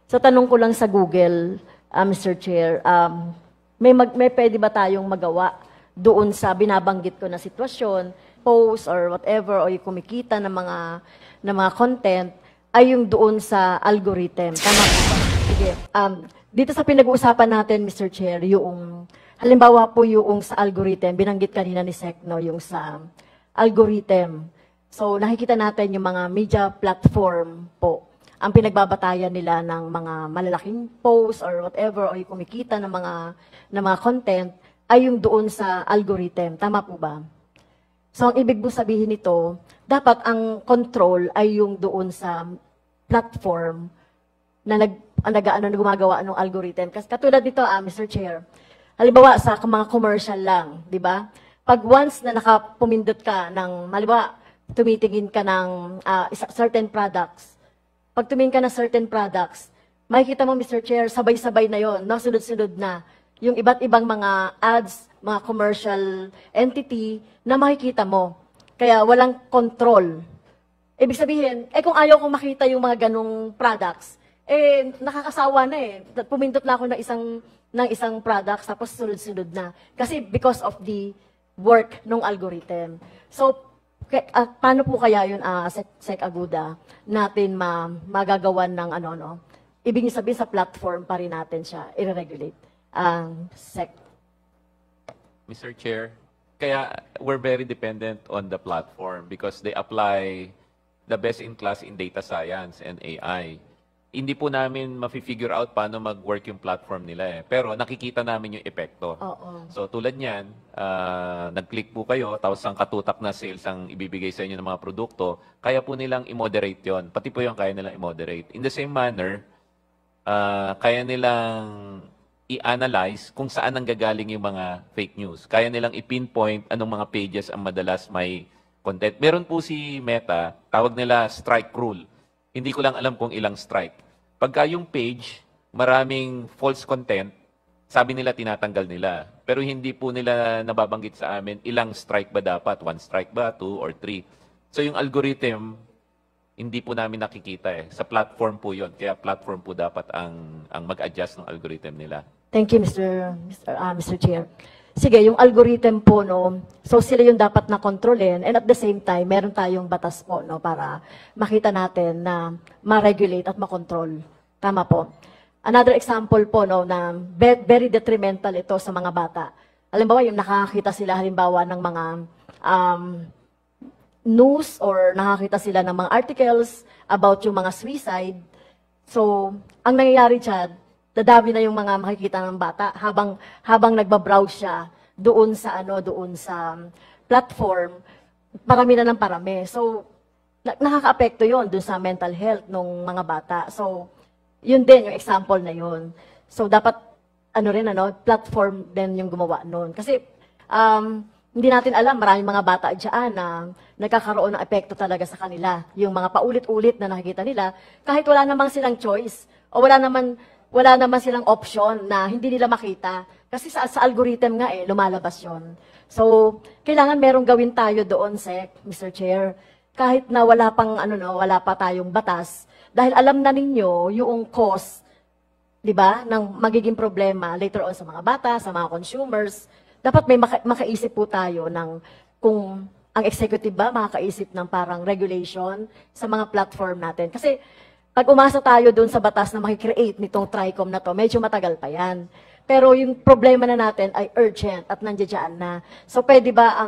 So tanong ko lang sa Google, Mr. Chair, may pwede ba tayong magawa doon sa binabanggit ko na sitwasyon, post or whatever, o yung kumikita ng mga content, ay yung doon sa algorithm. Tama po ba? Sige. Dito sa pinag-uusapan natin, Mr. Chair, yung, halimbawa po yung sa algorithm, binanggit kanina ni Sec, no, yung sa algorithm. So, nakikita natin yung mga media platform po. Ang pinagbabatayan nila ng mga malalaking posts or whatever, o yung kumikita ng mga content, ay yung doon sa algorithm. Tama po ba? So, ang ibig po sabihin nito, dapat ang control ay yung doon sa platform na gumagawa ng algorithm. Kasi katulad nito, Mr. Chair, halimbawa sa mga commercial lang, di ba? Pag once na nakapumindot ka ng, halimbawa, tumitingin ka ng certain products, pag tumingin ka ng certain products, makikita mo, Mr. Chair, sabay-sabay na yon, no? Sunod-sunod na. Yung iba't ibang mga ads, mga commercial entity na makikita mo. Kaya walang control. Ibig sabihin, kung ayaw kong makita yung mga ganong products, nakakasawa na eh. Pumindot na ako ng isang products, tapos sunod-sunod na. Kasi because of the work ng algorithm. So, paano po kaya yun, Sec Aguda, natin magagawan ng ibig sabihin sa platform pa rin natin siya i-regulate? Sec. Mr. Chair, kaya we're very dependent on the platform because they apply the best in class in data science and AI. Hindi po namin ma-figure out paano mag-work yung platform nila eh. Pero nakikita namin yung epekto. So tulad niyan, nag-click po kayo, tapos ang katutak na sales ang ibibigay sa inyo ng mga produkto, kaya po nilang i-moderate yon. Pati po yung kaya nilang i-moderate. In the same manner, kaya nilang i-analyze kung saan nanggagaling yung mga fake news. Kaya nilang i-pinpoint anong mga pages ang madalas may content. Meron po si Meta, tawag nila strike rule. Hindi ko lang alam kung ilang strike. Pagka yung page, maraming false content, sabi nila tinatanggal nila. Pero hindi po nila nababanggit sa amin ilang strike ba dapat. 1 strike ba? 2 or 3? So yung algorithm, hindi po namin nakikita eh. Sa platform po yon. Kaya platform po dapat ang mag-adjust ng algorithm nila. Thank you, Mr. Chair. Sige, yung algorithm po, no, so sila yung dapat na kontrolin, and at the same time, meron tayong batas po, no, para makita natin na ma-regulate at ma-control. Tama po. Another example po, no, na very detrimental ito sa mga bata. Halimbawa, yung nakakita sila, halimbawa, ng mga news or nakakita sila ng mga articles about yung mga suicide. So, ang nangyayari dyan, dadami na yung mga makikita ng bata habang nagbabrowse siya doon sa platform, parami na ng parami. So nakakaapekto 'yon doon sa mental health ng mga bata. So yun din yung example na yun. So dapat platform din yung gumawa noon. Kasi hindi natin alam, maraming mga bata diyan na nagkakaroon ng epekto talaga sa kanila. Yung mga paulit-ulit na nakikita nila, kahit wala namang silang choice o wala naman silang option na hindi nila makita. Kasi sa algorithm nga lumalabas yon. So, kailangan merong gawin tayo doon, Mr. Chair. Kahit na wala pa tayong batas. Dahil alam na ninyo yung cause, di ba, ng magiging problema later on sa mga bata, sa mga consumers. Dapat may makaisip po tayo ng kung ang executive ba makakaisip ng parang regulation sa mga platform natin. Kasi, pag umasa tayo doon sa batas na makikreate nitong TRICOM na to, medyo matagal pa yan. Pero yung problema na natin ay urgent at nandiyan na. So pwede ba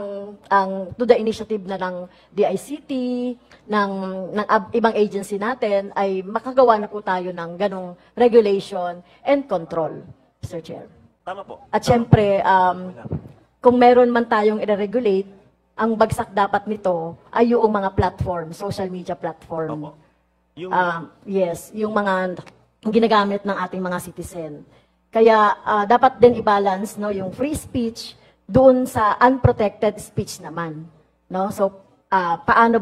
to the initiative na ng DICT, ng ibang agency natin, ay makagawa na po tayo ng ganong regulation and control, Mr. Chair. Tama po. At syempre, kung meron man tayong i-regulate, ang bagsak dapat nito ay yung mga platform, social media platform. Opo. Yes, yung mga ginagamit ng ating mga citizen. Kaya dapat din i-balance yung free speech doon sa unprotected speech naman, no? So paano